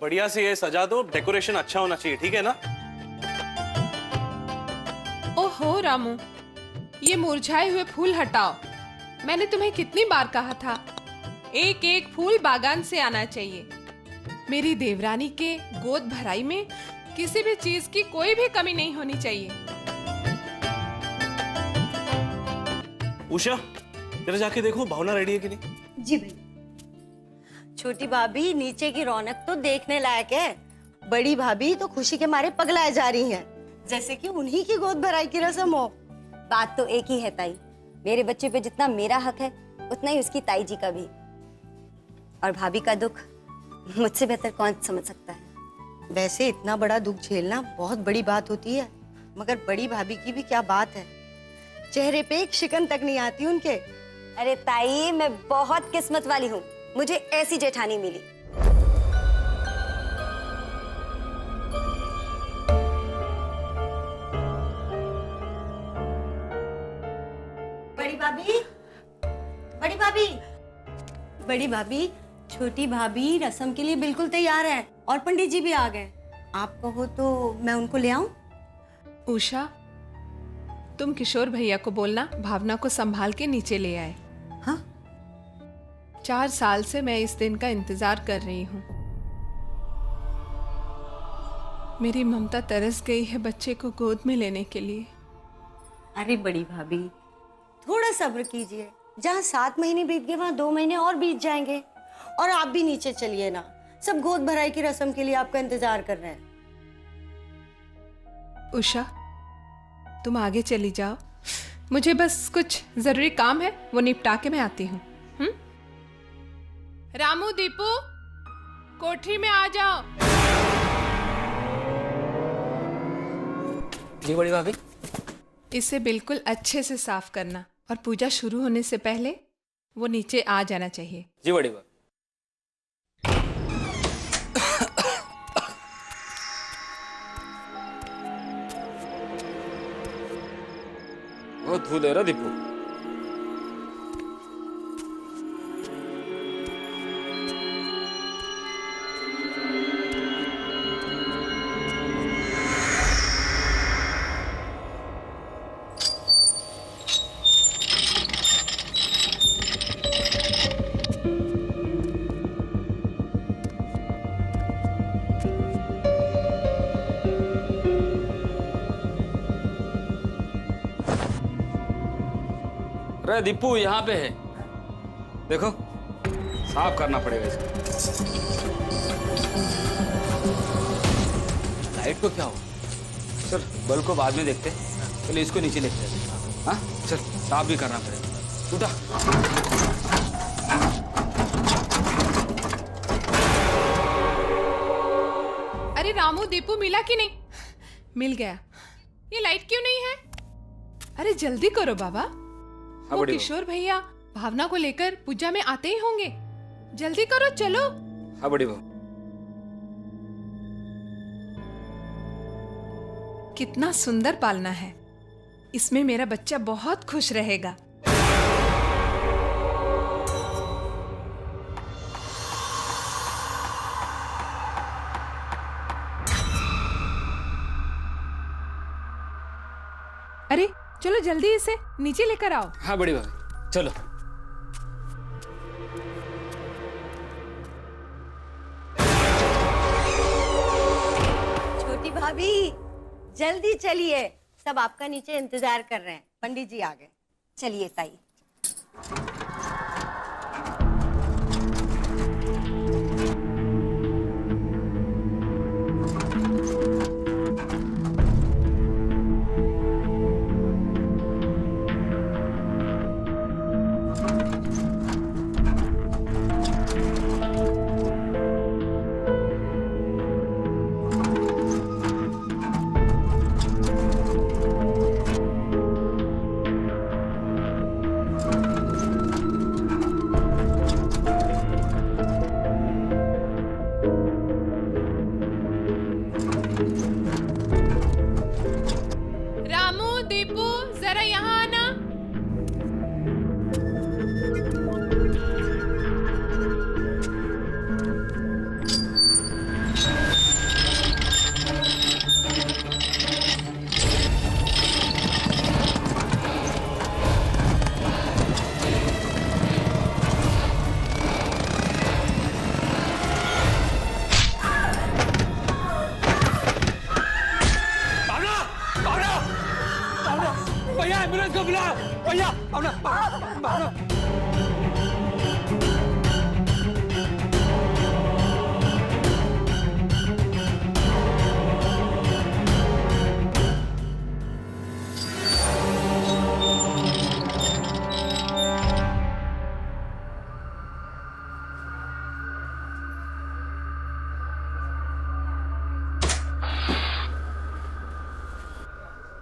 बढ़िया से ये सजा दो, डेकोरेशन अच्छा होना चाहिए, ठीक है ना? ओहो रामू, ये मुरझाए हुए फूल हटाओ। मैंने तुम्हें कितनी बार कहा था, एक एक फूल बागान से आना चाहिए। मेरी देवरानी के गोद भराई में किसी भी चीज की कोई भी कमी नहीं होनी चाहिए। उषा, जरा जाके देखो भावना रेडी है कि नहीं। जी भाई। छोटी भाभी, नीचे की रौनक तो देखने लायक है। बड़ी भाभी तो खुशी के मारे पगलाए जा रही हैं, जैसे कि उन्हीं की गोद भराई की रस्म हो। बात तो एक ही है ताई, मेरे बच्चे पे जितना मेरा हक है उतना ही उसकी ताई जी का भी। और भाभी का दुख मुझसे बेहतर कौन समझ सकता है। वैसे इतना बड़ा दुख झेलना बहुत बड़ी बात होती है, मगर बड़ी भाभी की भी क्या बात है, चेहरे पे एक शिकन तक नहीं आती उनके। अरे ताई, मैं बहुत किस्मत वाली हूँ, मुझे ऐसी जेठानी मिली। बड़ी भाभी, बड़ी भाभी, बड़ी भाभी, छोटी भाभी रस्म के लिए बिल्कुल तैयार है और पंडित जी भी आ गए। आप कहो तो मैं उनको ले आऊं? उषा, तुम किशोर भैया को बोलना भावना को संभाल के नीचे ले आए। हाँ? 4 साल से मैं इस दिन का इंतजार कर रही हूँ। मेरी ममता तरस गई है बच्चे को गोद में लेने के लिए। अरे बड़ी भाभी, थोड़ा सब्र कीजिए। जहाँ 7 महीने बीत गए वहाँ 2 महीने और बीत जाएंगे। और आप भी नीचे चलिए ना, सब गोद भराई की रस्म के लिए आपका इंतजार कर रहे हैं। उषा, तुम आगे चली जाओ, मुझे बस कुछ जरूरी काम है, वो निपटा के मैं आती हूँ। रामू, दीपू, कोठरी में आ जाओ। जी बड़ी भाभी। इसे बिल्कुल अच्छे से साफ करना और पूजा शुरू होने से पहले वो नीचे आ जाना चाहिए। जी बड़ी भाभी। वो धू दे रहा दीपू। अरे दीपू यहाँ पे है, देखो साफ करना पड़ेगा इसको। लाइट को क्या हो? चल बल्ब को बाद में देखते हैं, चलिए इसको नीचे लेते हैं। हाँ चल, साफ भी करना पड़ेगा। उठा। अरे रामू, दीपू मिला कि नहीं? मिल गया। ये लाइट क्यों नहीं है? अरे जल्दी करो बाबा, वो किशोर भैया भावना को लेकर पूजा में आते ही होंगे। जल्दी करो, चलो। हाँ बड़ी बहू। कितना सुंदर पालना है, इसमें मेरा बच्चा बहुत खुश रहेगा। अरे चलो जल्दी इसे नीचे लेकर आओ। हाँ बड़ी भाभी, चलो। छोटी भाभी, जल्दी चलिए, सब आपका नीचे इंतजार कर रहे हैं। पंडित जी आ गए। चलिए ताई। भैया भावना भावना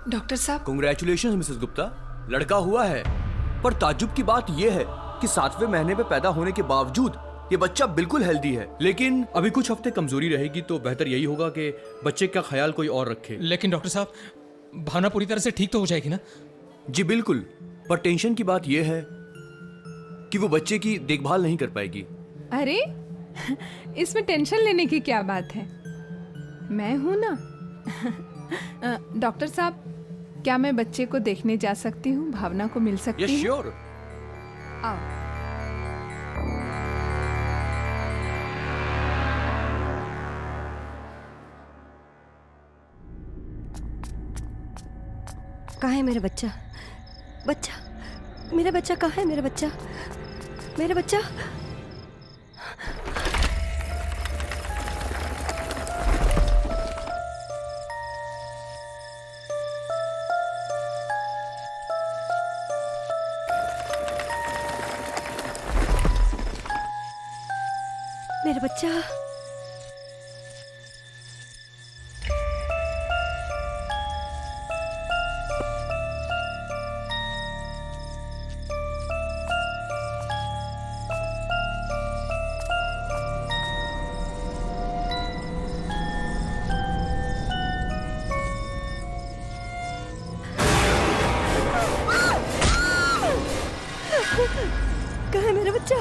डॉक्टर साहब, कांग्रेचुलेशंस मिसेस गुप्ता, लड़का हुआ है। पर ताज्जुब की बात यह है कि 7वें महीने में पैदा होने के बावजूद ये बच्चा बिल्कुल हेल्दी है। लेकिन अभी कुछ हफ्ते कमजोरी रहेगी तो बेहतर यही होगा कि बच्चे का ख्याल कोई और रखे। लेकिन डॉक्टर साहब, भावना पूरी तरह से ठीक तो हो जाएगी ना? जी बिल्कुल, पर टेंशन की बात यह है कि वो बच्चे की देखभाल नहीं कर पाएगी। अरे इसमें टेंशन लेने की क्या बात है, मैं हूं ना। डॉक्टर साहब, क्या मैं बच्चे को देखने जा सकती हूँ? भावना को मिल सकती यस हूँ? श्योर। आओ। कहाँ है मेरा बच्चा? बच्चा, मेरा बच्चा कहाँ है? मेरा बच्चा, मेरा बच्चा। मेरा बच्चा। कहाँ है मेरा बच्चा?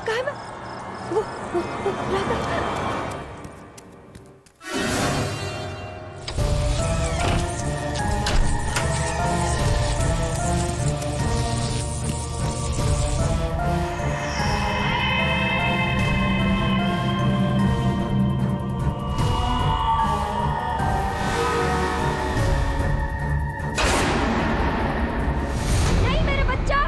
कहाँ है? वो राधा। नहीं मेरा बच्चा।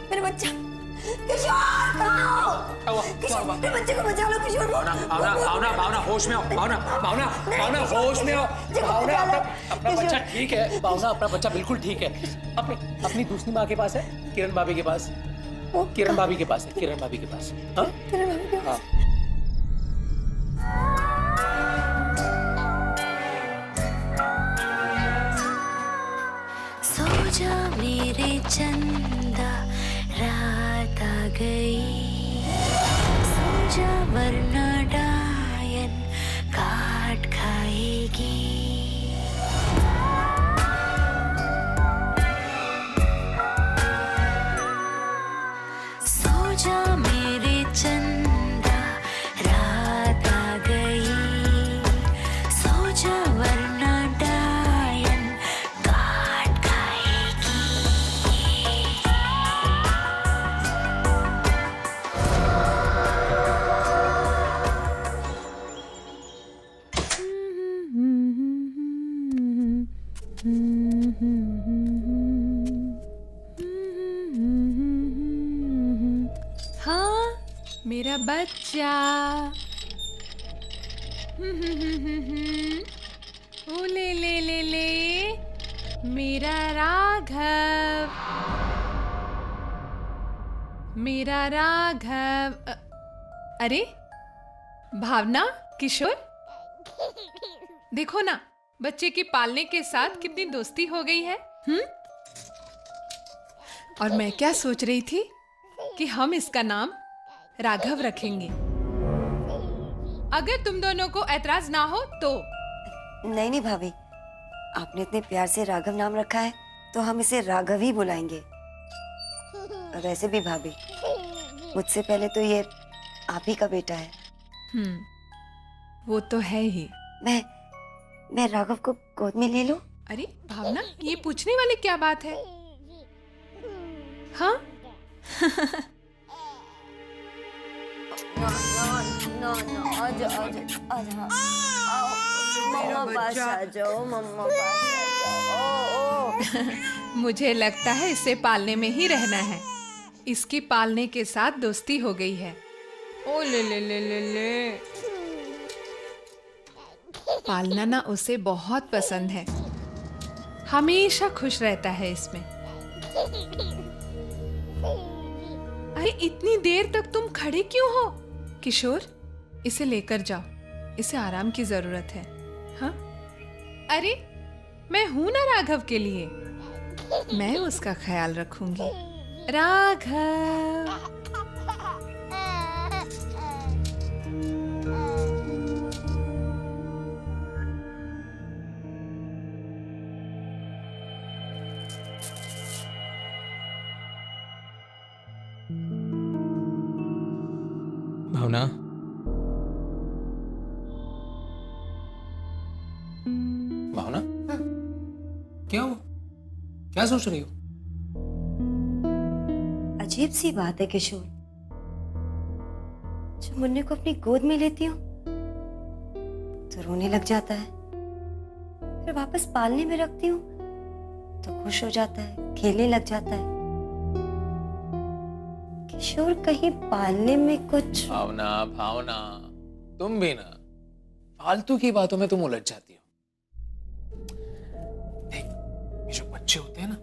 मेरा बच्चा किशोर, किशोर, मेरे बच्चे को बचा लो किशोर। भावना होश में आओ। भावना होश में आओ। भावना अपना बच्चा ठीक है। भावना अपना बच्चा बिल्कुल ठीक है। अपनी दूसरी माँ के पास है, किरण भाभी के पास। किरण भाभी के पास है, किरण भाभी के पास। हाँ? सो जा मेरे चंदा, रात आ गई। सो जा वरना डायन काट खाएगी। सो जा मेरे चंदा, रात आ गई। सो जा वरना डायन काट खाएगी। हाँ, मेरा बच्चा। ओ ले ले ले ले, मेरा राघव, मेरा राघव। अरे भावना, किशोर, देखो ना, बच्चे की पालने के साथ कितनी दोस्ती हो गई है। और मैं क्या सोच रही थी कि हम इसका नाम राघव रखेंगे, अगर तुम दोनों को ऐतराज ना हो तो। नहीं भाभी, आपने इतने प्यार से राघव नाम रखा है तो हम इसे राघव ही बुलाएंगे। और वैसे भी भाभी, मुझसे पहले तो ये आप ही का बेटा है। वो तो है ही। मैं राघव को गोद में ले लूं? अरे भावना, ये पूछने वाली क्या बात है? हाँ ना, आजा, आओ। मम्मा पास आ जाओ, मम्मा पास आ जाओ। मुझे लगता है इसे पालने में ही रहना है। इसकी पालने के साथ दोस्ती हो गई है। ओ ले ले ले ले ले। पालना ना उसे बहुत पसंद है, हमेशा खुश रहता है इसमें। अरे इतनी देर तक तुम खड़े क्यों हो? किशोर, इसे लेकर जाओ, इसे आराम की जरूरत है। हाँ, अरे मैं हूं ना राघव के लिए, मैं उसका ख्याल रखूंगी। राघव, भावना, भावना, क्या हुआ? क्या सोच रही हो? अजीब सी बात है किशोर, जब मुन्ने को अपनी गोद में लेती हूँ तो रोने लग जाता है, फिर वापस पालने में रखती हूँ तो खुश हो जाता है, खेलने लग जाता है। किशोर, कहीं पालने में कुछ? भावना, भावना, तुम भी ना फालतू की बातों में तुम उलझ जाती हो। देख, ये जो बच्चे होते हैं ना,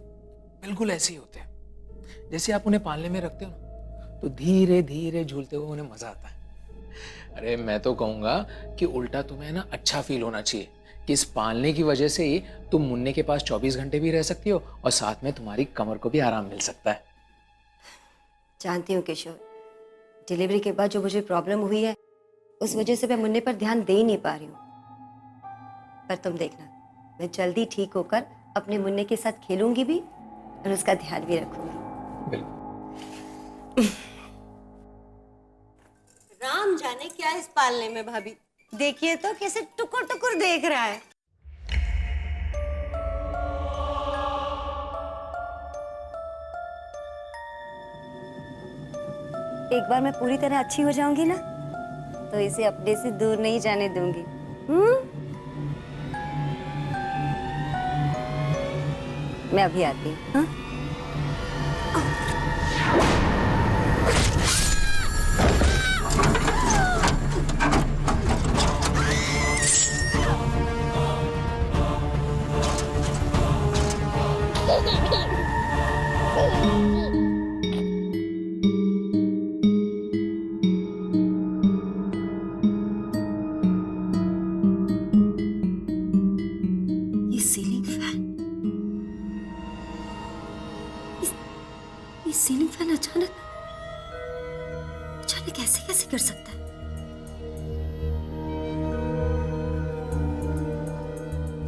बिल्कुल ऐसे ही होते हैं। जैसे आप उन्हें पालने में रखते हो ना, तो धीरे धीरे झूलते हुए उन्हें मजा आता है। अरे मैं तो कहूंगा कि उल्टा तुम्हें ना अच्छा फील होना चाहिए कि इस पालने की वजह से ही तुम मुन्ने के पास 24 घंटे भी रह सकती हो और साथ में तुम्हारी कमर को भी आराम मिल सकता है। जानती हूँ किशोर, डिलीवरी के बाद जो मुझे प्रॉब्लम हुई है उस वजह से मैं मुन्ने पर ध्यान दे ही नहीं पा रही हूँ, पर तुम देखना, मैं जल्दी ठीक होकर अपने मुन्ने के साथ खेलूंगी भी और उसका ध्यान भी रखूंगी। बिल्कुल। राम जाने क्या इस पालने में भाभी। देखिए तो कैसे टुकुर टुकुर देख रहा है। एक बार मैं पूरी तरह अच्छी हो जाऊंगी ना, तो इसे अपने से दूर नहीं जाने दूंगी। मैं अभी आती हूँ। हाँ? ये सीलिंग फैन, ये सीलिंग फैन अचानक कैसे कैसे कर सकता है?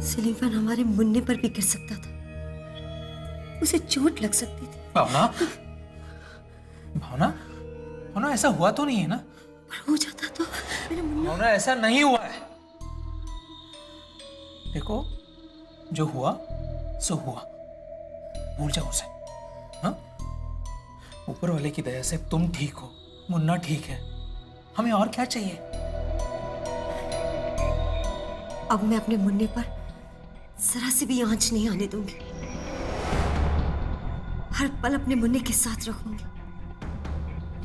सीलिंग फैन हमारे मुन्ने पर भी गिर सकता था, उसे चोट लग सकती थी। भावना, भावना, भावना, ऐसा हुआ तो नहीं है ना? पर हो जाता तो मेरा मुन्ना। भावना, ऐसा नहीं हुआ है। देखो, जो हुआ सो हुआ, भूल जाओ उसे। हाँ, ऊपर वाले की दया से तुम ठीक हो, मुन्ना ठीक है, हमें और क्या चाहिए? अब मैं अपने मुन्ने पर जरा से भी आंच नहीं आने दूंगी, हर पल अपने मुन्ने के साथ रखूंगी,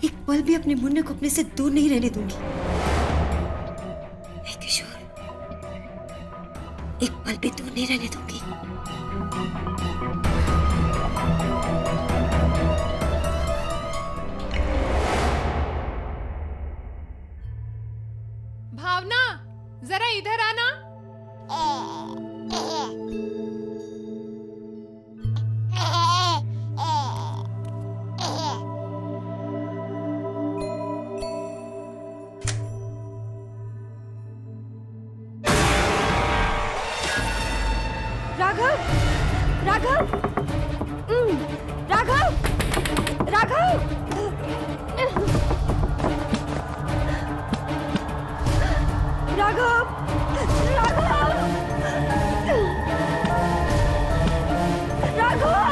एक पल भी अपने मुन्ने को अपने से दूर नहीं रहने दूंगी। हे किशोर, एक पल भी दूर नहीं रहने दूंगी। भावना, जरा इधर आना। राघव, राघव, राघव, राघव, राघव, राघव, राघव, राघव,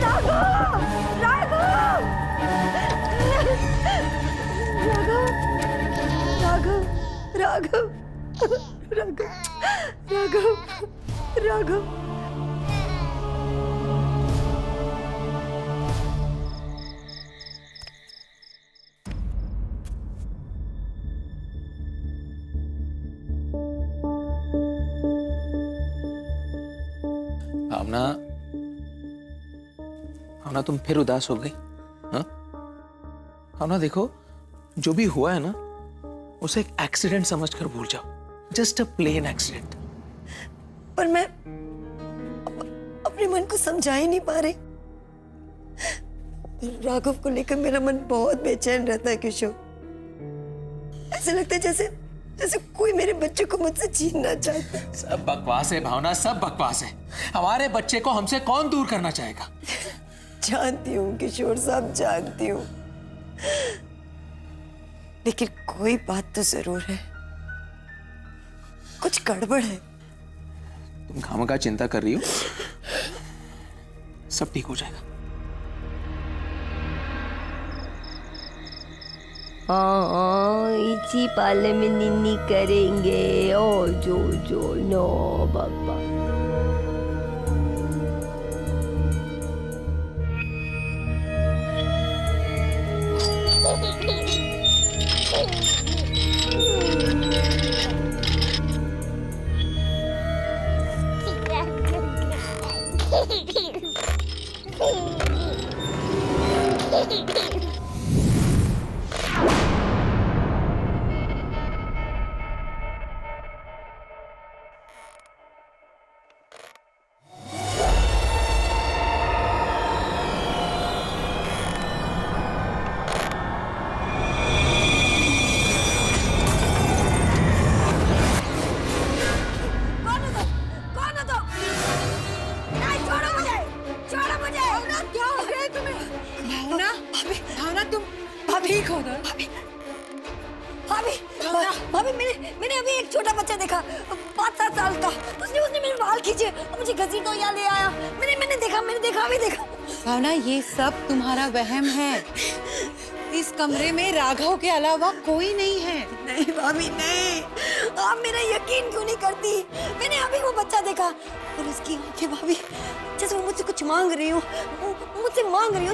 राघव, राघव, राघव। भावना, भावना तुम फिर उदास हो गई? हाँ भावना, देखो जो भी हुआ है ना उसे एक एक्सीडेंट समझकर भूल जाओ, जस्ट अ प्लेन एक्सीडेंट। पर मैं अपने मन को समझा ही नहीं पा रही। राघव को लेकर मेरा मन बहुत बेचैन रहता है किशोर। ऐसा लगता है जैसे जैसे कोई मेरे बच्चे को मुझसे छीनना चाहता है। सब बकवास है भावना, सब बकवास है। हमारे बच्चे को हमसे कौन दूर करना चाहेगा? जानती हूँ किशोर साहब, जानती हूँ, लेकिन कोई बात तो जरूर है, कुछ गड़बड़ है। तुम खामखा चिंता कर रही हो, सब ठीक हो जाएगा। हाँ, इसी पाले में निन्नी करेंगे। ओ जो जो नो बाबा। भाभी मैंने अभी एक छोटा बच्चा देखा, 5-7 साल का। उसने मेरे बाल खींचे और मुझे घसीटो यहाँ ले आया। मैंने देखा अभी देखा। भावना, ये सब तुम्हारा वहम है। इस कमरे में राघव के अलावा कोई नहीं है। नहीं भाभी नहीं, आप मेरा यकीन क्यों नहीं करती? मैंने अभी वो बच्चा देखा और उसकी आंखें भाभी जैसे वो मुझसे कुछ मांग रही हो,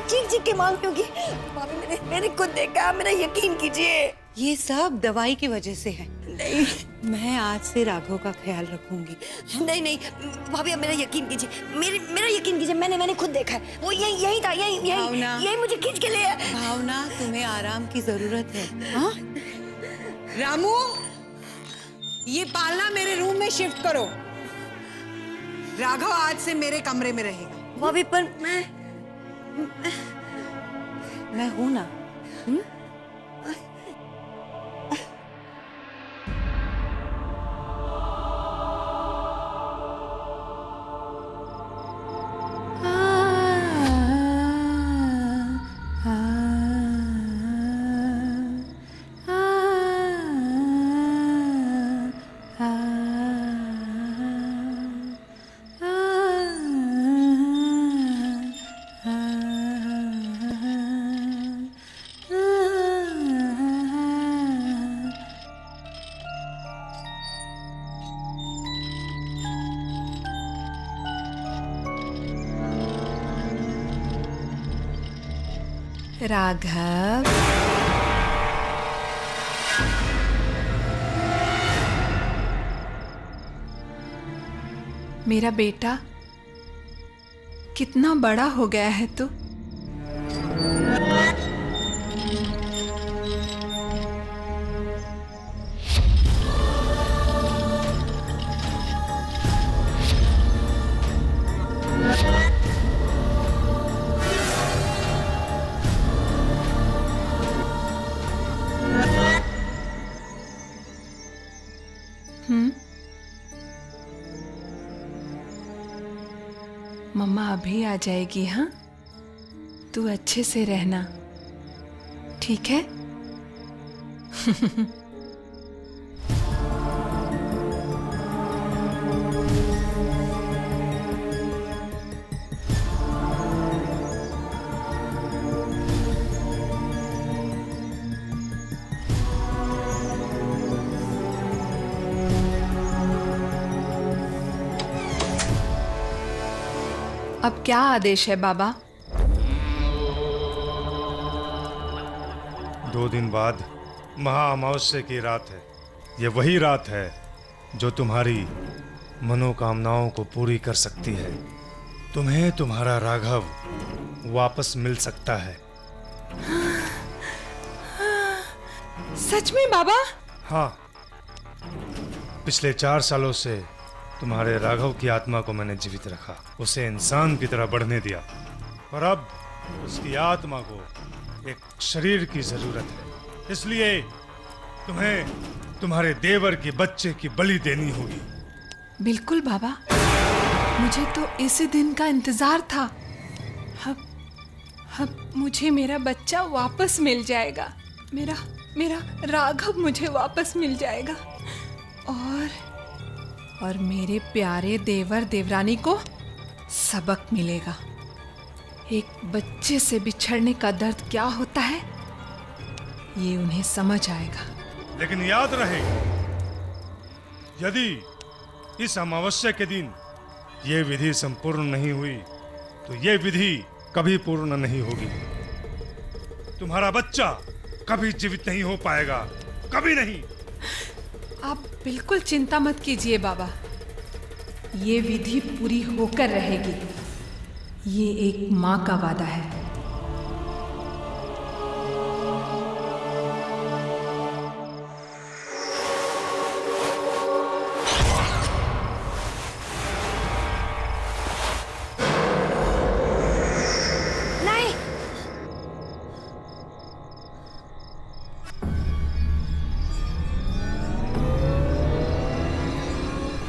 चीख के मांग रही होगी। भाभी मैंने खुद देखा, मेरा यकीन कीजिए। ये सब दवाई की वजह से है। नहीं, मैं आज से राघव का ख्याल रखूंगी। नहीं भाभी, अब मेरा यकीन कीजिए, मेरा यकीन कीजिए। मैंने खुद देखा है, वो यही था, यही मुझे खींच के ले आया। भावना, तुम्हें आराम की जरूरत है। हाँ? रामू, ये पालना मेरे रूम में शिफ्ट करो। राघव आज से मेरे कमरे में रहेगा। भाभी पर मैं हूं ना। राघव, मेरा बेटा कितना बड़ा हो गया है तू। मम्मा अभी आ जाएगी। हाँ, तू अच्छे से रहना, ठीक है? अब क्या आदेश है बाबा? 2 दिन बाद महा अमावस्या की रात है। ये वही रात है जो तुम्हारी मनोकामनाओं को पूरी कर सकती है। तुम्हें तुम्हारा राघव वापस मिल सकता है। सच में बाबा? हाँ, पिछले 4 सालों से तुम्हारे राघव की आत्मा को मैंने जीवित रखा, उसे इंसान की तरह बढ़ने दिया, और अब उसकी आत्मा को एक शरीर की जरूरत है। इसलिए तुम्हें तुम्हारे देवर के बच्चे की बलि देनी होगी। बिल्कुल बाबा, मुझे तो इसी दिन का इंतजार था। अब मुझे मेरा बच्चा वापस मिल जाएगा, मेरा राघव मुझे वापस मिल जाएगा, और मेरे प्यारे देवर देवरानी को सबक मिलेगा। एक बच्चे से बिछड़ने का दर्द क्या होता है, ये उन्हें समझ आएगा। लेकिन याद रहे, यदि इस अमावस्या के दिन ये विधि संपूर्ण नहीं हुई तो ये विधि कभी पूर्ण नहीं होगी। तुम्हारा बच्चा कभी जीवित नहीं हो पाएगा, कभी नहीं। आप बिल्कुल चिंता मत कीजिए बाबा, ये विधि पूरी होकर रहेगी। ये एक माँ का वादा है।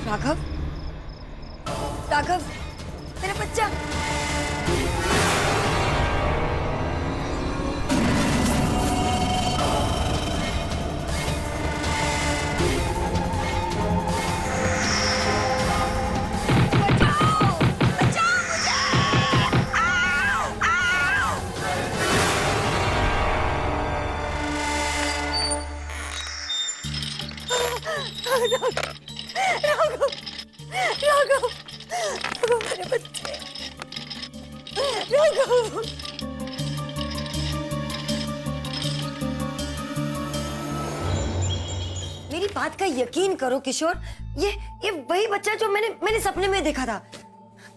राघव, राघव, मेरा बच्चा। राघव, मेरे बच्चे, राघव। मेरी बात का यकीन करो किशोर, ये वही बच्चा जो मैंने सपने में देखा था।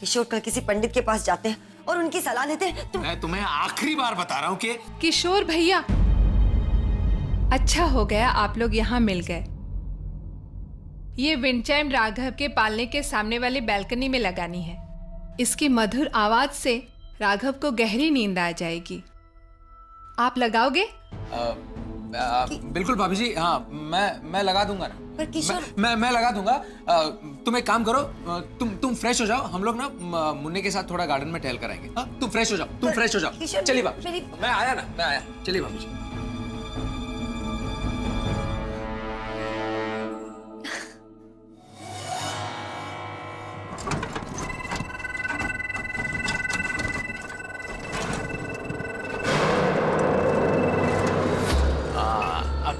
किशोर कल किसी पंडित के पास जाते हैं और उनकी सलाह लेते हैं। मैं तुम्हें आखिरी बार बता रहा हूँ कि किशोर भैया, अच्छा हो गया आप लोग यहाँ मिल गए। ये विंडचाइम राघव के पालने के सामने वाली बालकनी में लगानी है। इसकी मधुर आवाज से राघव को गहरी नींद आ जाएगी। आप लगाओगे? बिल्कुल भाभी जी, हाँ मैं लगा दूंगा ना। पर किशोर, मैं लगा दूंगा। तुम एक काम करो, तुम फ्रेश हो जाओ। हम लोग ना मुन्ने के साथ थोड़ा गार्डन में टहल कर आएंगे। हाँ, तुम फ्रेश हो जाओ, चलिए भाभी। मैं आया, चलिए भाभी जी।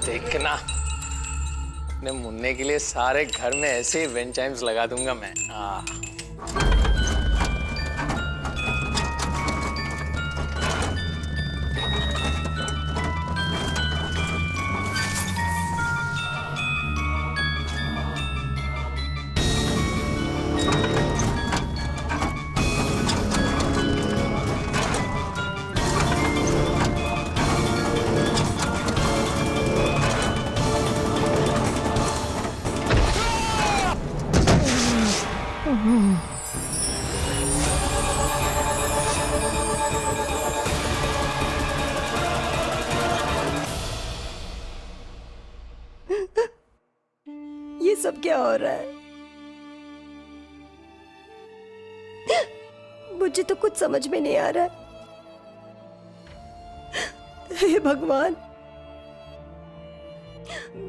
देखना, अपने मुन्ने के लिए सारे घर में ऐसे ही विंड चाइम्स लगा दूंगा मैं। ये सब क्या हो रहा है? मुझे तो कुछ समझ में नहीं आ रहा है। हे भगवान,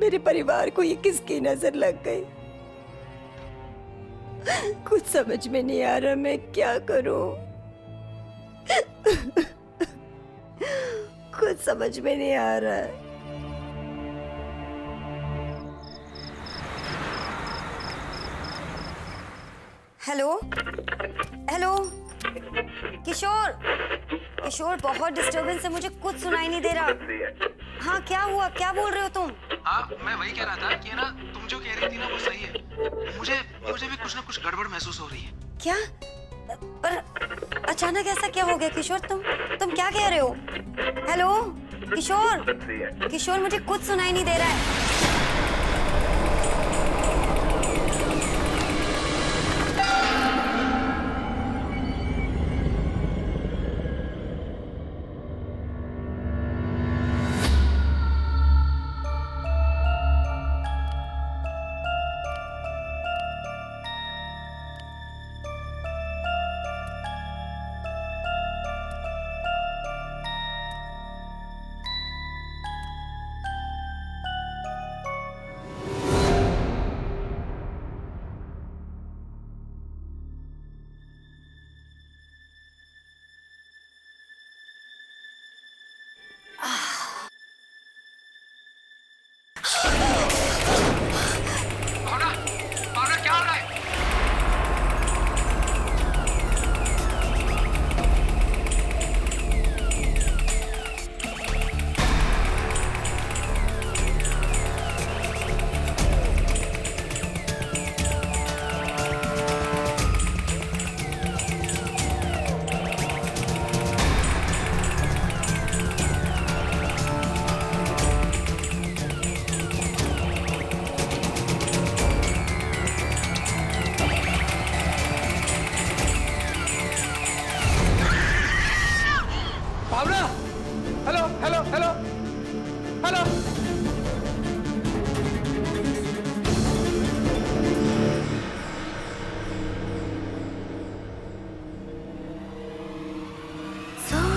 मेरे परिवार को ये किसकी नजर लग गई? कुछ समझ में नहीं आ रहा, मैं क्या करूं? कुछ समझ में नहीं आ रहा है। हेलो हेलो किशोर, किशोर बहुत डिस्टरबेंस है, मुझे कुछ सुनाई नहीं दे रहा। हाँ क्या हुआ, क्या बोल रहे हो तुम? हाँ मैं वही कह रहा था कि ना तुम जो कह रही थी ना वो सही है। मुझे भी कुछ ना कुछ गड़बड़ महसूस हो रही है। क्या? पर अचानक ऐसा क्या हो गया किशोर? तुम क्या कह रहे हो? हेलो किशोर, किशोर मुझे कुछ सुनाई नहीं दे रहा है।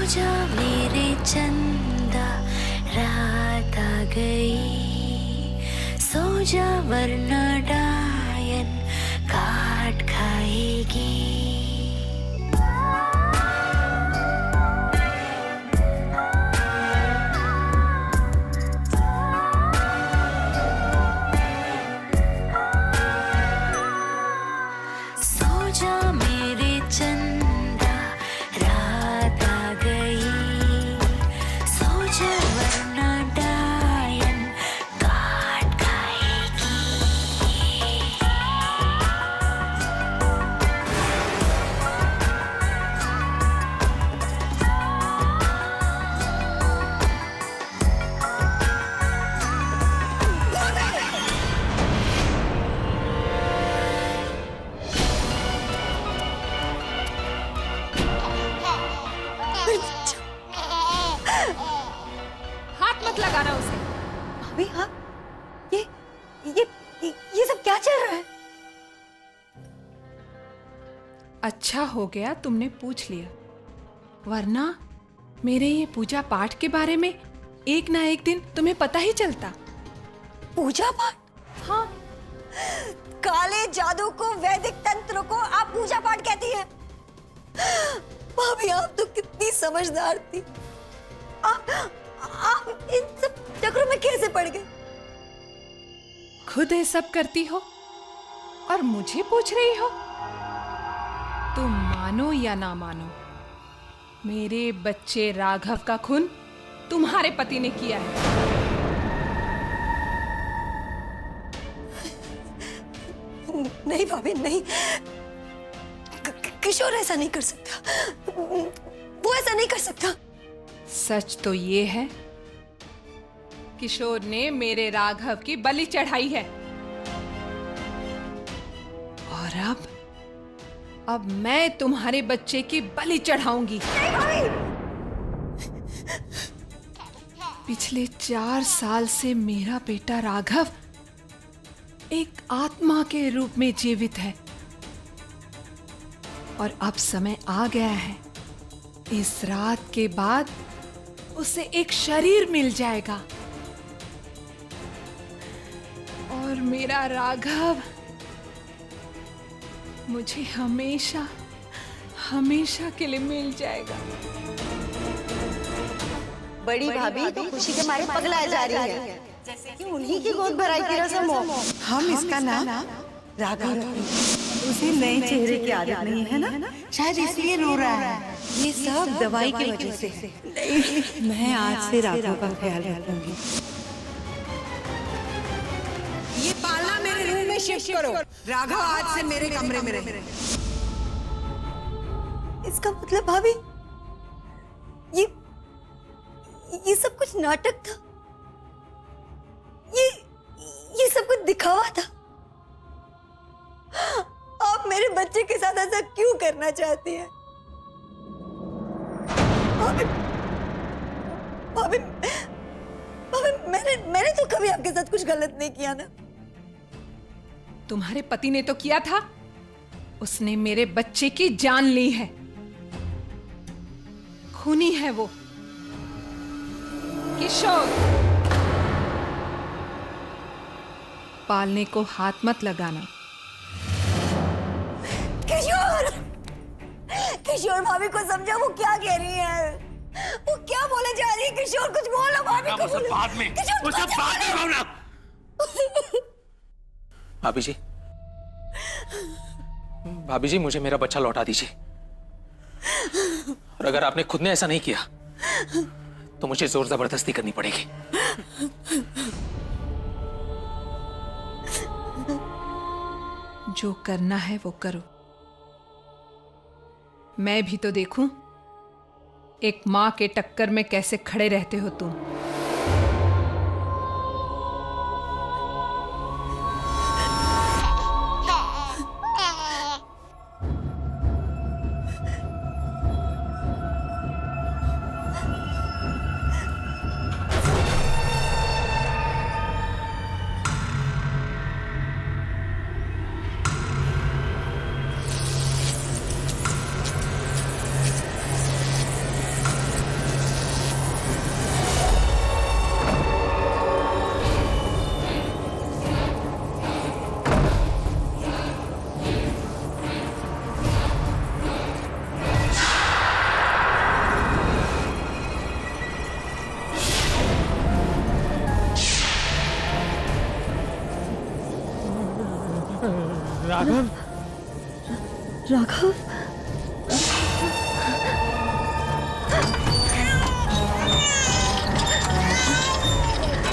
जा मेरे चंदा रात आ गई, सो जा वरना डायन काट खाएगी। सो जा मेरे चंदा रात आ गई, सो जा वरना डायन काट खाएगी। हाथ मत लगाना उसे। भाभी हाँ, ये सब क्या चल रहा है? अच्छा हो गया तुमने पूछ लिया, वरना मेरे ये पूजा पाठ के बारे में एक ना एक दिन तुम्हें पता ही चलता। पूजा पाठ? हाँ, काले जादू को, वैदिक तंत्र को आप पूजा पाठ कहती हैं? भाभी आप तो कितनी समझदार थी। आप इन सब चक्रों में कैसे पड़ गए? खुद ये सब करती हो और मुझे पूछ रही हो? तुम मानो या ना मानो, मेरे बच्चे राघव का खून तुम्हारे पति ने किया है। नहीं भाभी नहीं, किशोर ऐसा नहीं कर सकता, वो ऐसा नहीं कर सकता। सच तो ये है, किशोर ने मेरे राघव की बलि चढ़ाई है और अब मैं तुम्हारे बच्चे की बलि चढ़ाऊंगी। पिछले 4 साल से मेरा बेटा राघव एक आत्मा के रूप में जीवित है और अब समय आ गया है, इस रात के बाद उसे एक शरीर मिल जाएगा और मेरा राघव मुझे हमेशा हमेशा के लिए मिल जाएगा। बड़ी भाभी तो खुशी के मारे पगलाए जा रही है, जैसे कि उन्हीं की गोद भराई की रस्म हो। हम इसका नाम राघव रखेंगे। उसे नए चेहरे की आदत नहीं है ना, शायद इसलिए रो रहा है। ये सब दवाई की वजह से है। मैं आज से राघव का ख्याल रखूंगी। ये पालना मेरे रूम में शिफ्ट करो। राघव आज से मेरे कमरे में रहे। इसका मतलब भाभी ये सब कुछ नाटक था। ये सब कुछ दिखावा था। आप मेरे बच्चे के साथ ऐसा क्यों करना चाहती हैं? भाभी मैंने तो कभी आपके साथ कुछ गलत नहीं किया ना। तुम्हारे पति ने तो किया था। उसने मेरे बच्चे की जान ली है। खूनी है वो। किशोर, पालने को हाथ मत लगाना। किशोर भाभी को समझा, वो क्या कह रही है, वो क्या बोले जा रही है। किशोर कुछ बोलो भाभी को। वो सब बाद में, वो सब बाद में भावना। भाभी जी मुझे मेरा बच्चा लौटा दीजिए। और अगर आपने खुद ने ऐसा नहीं किया तो मुझे जोर जबरदस्ती करनी पड़ेगी। जो करना है वो करो। मैं भी तो देखूं एक मां के टक्कर में कैसे खड़े रहते हो तुम। राघव, राघव,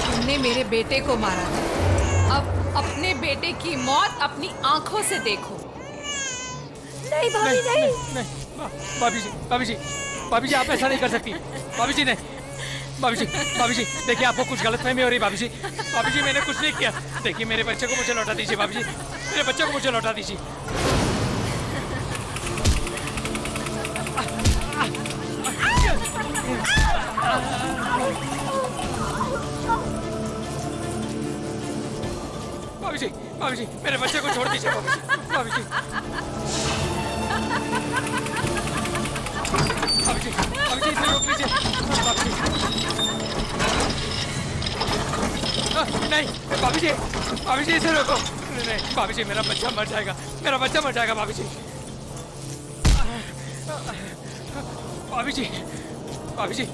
तुमने मेरे बेटे को मारा। अब अपने बेटे की मौत अपनी आंखों से देखो। नहीं भाभी नहीं। भाभी जी आप ऐसा नहीं कर सकती। भाभी जी नहीं। भाभी जी देखिए आपको कुछ गलतफहमी हो रही। भाभी जी मैंने कुछ नहीं किया। देखिए मेरे बच्चे को मुझे लौटा दीजिए। भाभी जी मेरे बच्चे को मुझे लौटा दीजिए। भाभी जी मेरे बच्चे को छोड़ दीजिए। भाभी जी इसे रोक लीजिए। नहीं भाभी जी इसे रोको। नहीं भाभी जी मेरा बच्चा मर जाएगा। भाभी जी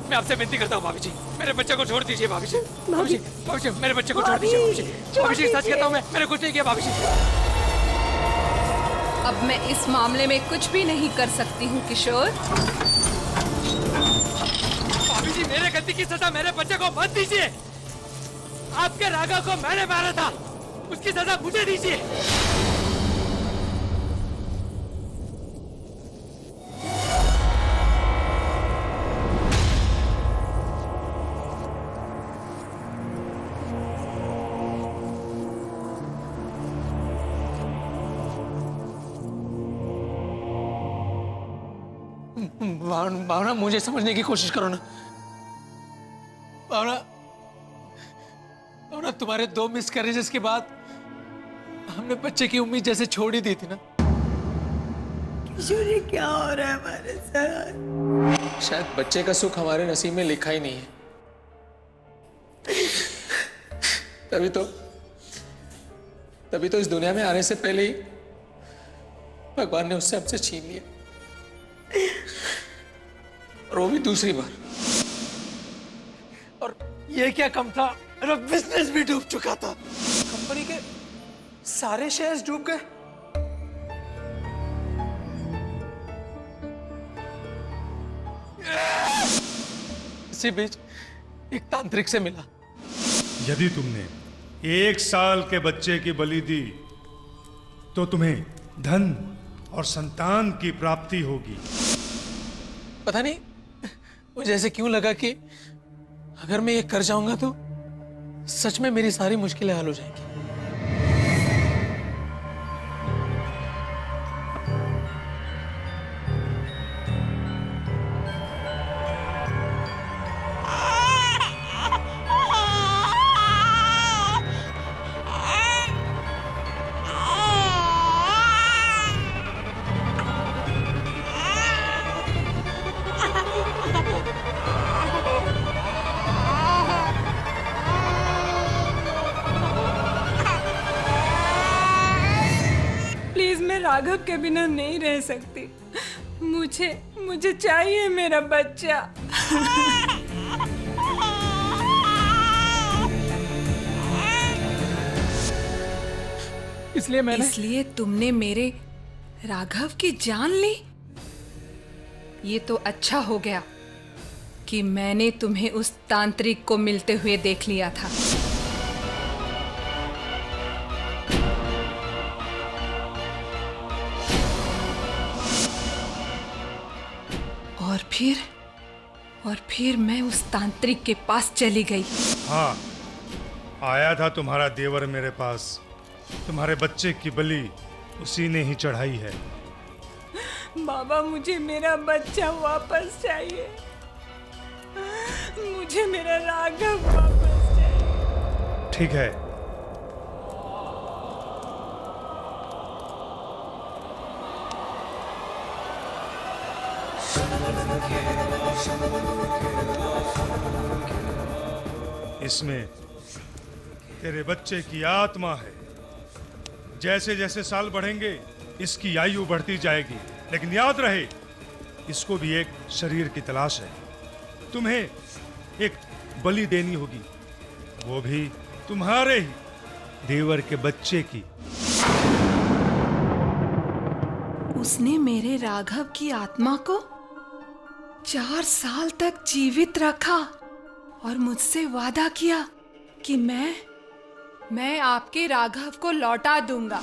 मैं आपसे विनती करता हूँ। भाभी जी मेरे बच्चे को छोड़ दीजिए। भाभी जी मेरे बच्चे को छोड़ दीजिए। भाभी जी सच कहता हूँ मैंने कुछ नहीं किया। भाभी जी अब मैं इस मामले में कुछ भी नहीं कर सकती हूँ किशोर। भाभी जी मेरे गलती की सजा मेरे बच्चे को मत दीजिए। आपके राघव को मैंने मारा था, उसकी सजा मुझे दीजिए। भावना मुझे समझने की कोशिश करो ना। भावना तुम्हारे 2 मिसकैरेजेस के बाद हमने बच्चे की उम्मीद जैसे छोड़ ही दी थी ना। किशोर ये क्या हो रहा है हमारे साथ? शायद बच्चे का सुख हमारे नसीब में लिखा ही नहीं है। तभी तो इस दुनिया में आने से पहले ही भगवान ने उससे हमसे छीन लिया, और वो भी दूसरी बार। और ये क्या कम था, मेरा बिजनेस भी डूब चुका था। कंपनी के सारे शेयर्स डूब गए। इसी बीच एक तांत्रिक से मिला। यदि तुमने 1 साल के बच्चे की बलि दी तो तुम्हें धन और संतान की प्राप्ति होगी। पता नहीं मुझे ऐसे क्यों लगा कि अगर मैं ये कर जाऊंगा तो सच में मेरी सारी मुश्किलें हल हो जाएंगी। प्लीज, मैं राघव के बिना नहीं रह सकती। मुझे चाहिए मेरा बच्चा। इसलिए तुमने मेरे राघव की जान ली? ये तो अच्छा हो गया कि मैंने तुम्हें उस तांत्रिक को मिलते हुए देख लिया था। और फिर मैं उस तांत्रिक के पास चली गई। हाँ, आया था तुम्हारा देवर मेरे पास। तुम्हारे बच्चे की बलि उसी ने ही चढ़ाई है। बाबा, मुझे मेरा बच्चा वापस चाहिए। मुझे मेरा राघव वापस चाहिए। ठीक है, इसमें तेरे बच्चे की आत्मा है। जैसे जैसे साल बढ़ेंगे इसकी आयु बढ़ती जाएगी, लेकिन याद रहे इसको भी एक शरीर की तलाश है। तुम्हें एक बलि देनी होगी, वो भी तुम्हारे ही देवर के बच्चे की। उसने मेरे राघव की आत्मा को 4 साल तक जीवित रखा और मुझसे वादा किया कि मैं आपके राघव को लौटा दूंगा।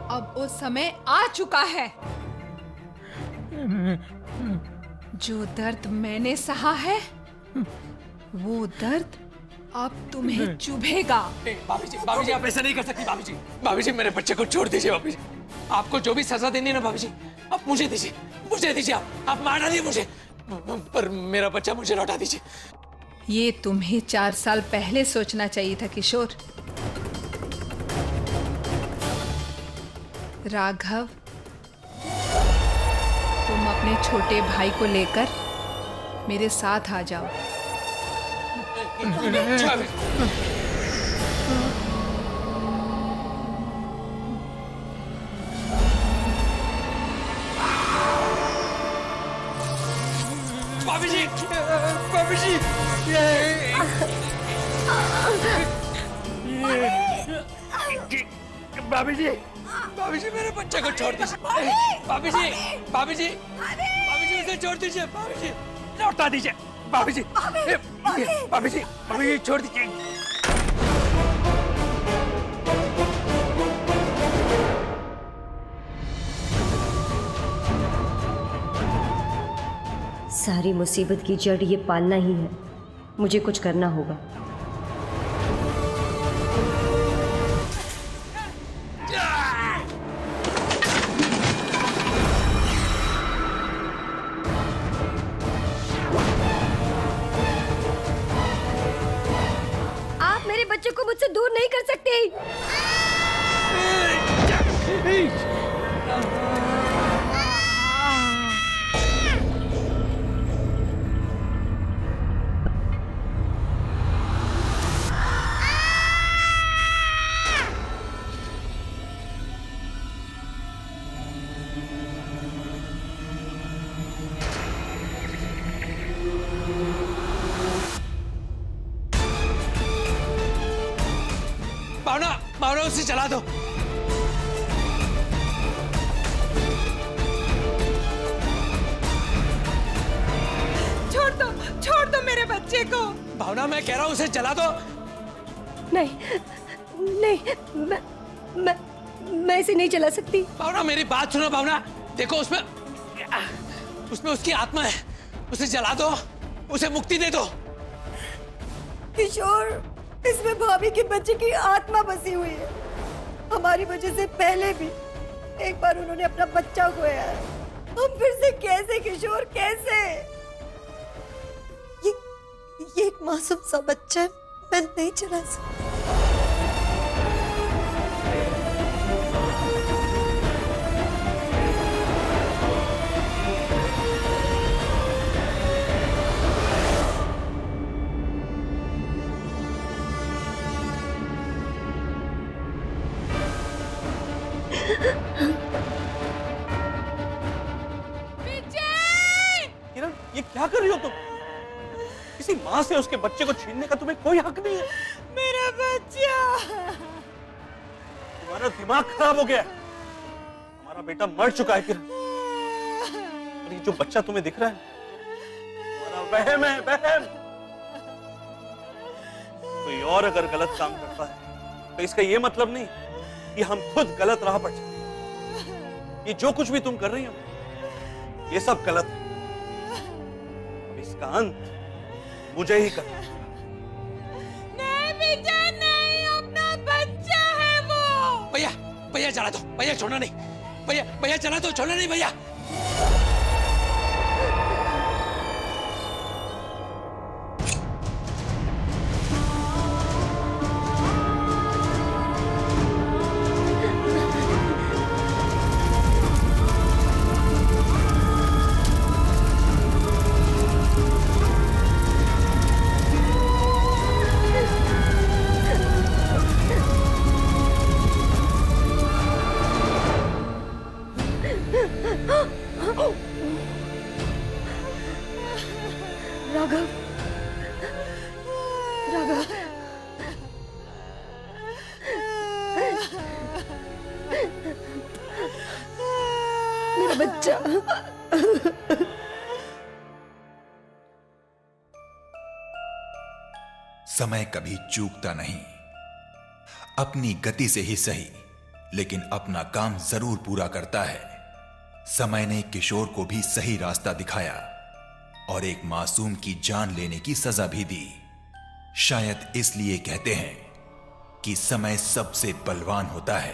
अब वो समय आ चुका है। जो दर्द मैंने सहा है, वो दर्द अब तुम्हें चुभेगा। भाभी जी आप ऐसा नहीं कर सकती। भाभी जी मेरे बच्चे को छोड़ दीजिए। भाभी जी, आपको जो भी सजा देनी है ना भाभी जी, आप मुझे दीजिए। आप मार डालिए मुझे, पर मेरा बच्चा मुझे लौटा दीजिए। ये तुम्हें 4 साल पहले सोचना चाहिए था किशोर। राघव, तुम अपने छोटे भाई को लेकर मेरे साथ आ जाओ। भाभी जी भाभी जी मेरे बच्चे को छोड़ दीजिए। भाभी जी उसे छोड़ दीजिए। भाभी जी लौटा दीजिए। भाभी जी छोड़ दीजिए। सारी मुसीबत की जड़ ये पालना ही है। मुझे कुछ करना होगा। आप मेरे बच्चे को मुझसे दूर नहीं कर सकते। रहा हूं उसे जला दो। छोड़ दो मेरे बच्चे को। भावना मैं कह रहा हूं उसे जला दो। नहीं नहीं, मैं इसे नहीं जला सकती। भावना मेरी बात सुनो भावना, देखो उसमें उसकी आत्मा है, उसे जला दो, उसे मुक्ति दे दो। किशोर, इसमें भाभी के बच्चे की आत्मा बसी हुई है। हमारी वजह से पहले भी एक बार उन्होंने अपना बच्चा खोया है। हम फिर से कैसे किशोर, कैसे? ये एक मासूम सा बच्चा है, मैं नहीं चला सकती। किरण, ये क्या कर रही हो तुम? किसी माँ से उसके बच्चे को छीनने का तुम्हें कोई हक नहीं है। मेरा बच्चा। तुम्हारा दिमाग खराब हो गया है। हमारा बेटा मर चुका है किरण। और ये जो बच्चा तुम्हें दिख रहा है, तुम्हारा वहम है, वहम। कोई और अगर गलत काम करता है तो इसका ये मतलब नहीं कि हम खुद गलत राह पर चले। ये जो कुछ भी तुम कर रही हो, ये सब गलत है। अब इसका अंत मुझे ही करना। नहीं विजय, नहीं, अपना बच्चा है वो। भैया भैया जला दो, भैया छोड़ना नहीं, भैया जला दो, छोड़ना नहीं भैया। राघव, राघव, मेरा बच्चा। समय कभी चूकता नहीं। अपनी गति से ही सही, लेकिन अपना काम जरूर पूरा करता है। समय ने किशोर को भी सही रास्ता दिखाया और एक मासूम की जान लेने की सजा भी दी। शायद इसलिए कहते हैं कि समय सबसे बलवान होता है।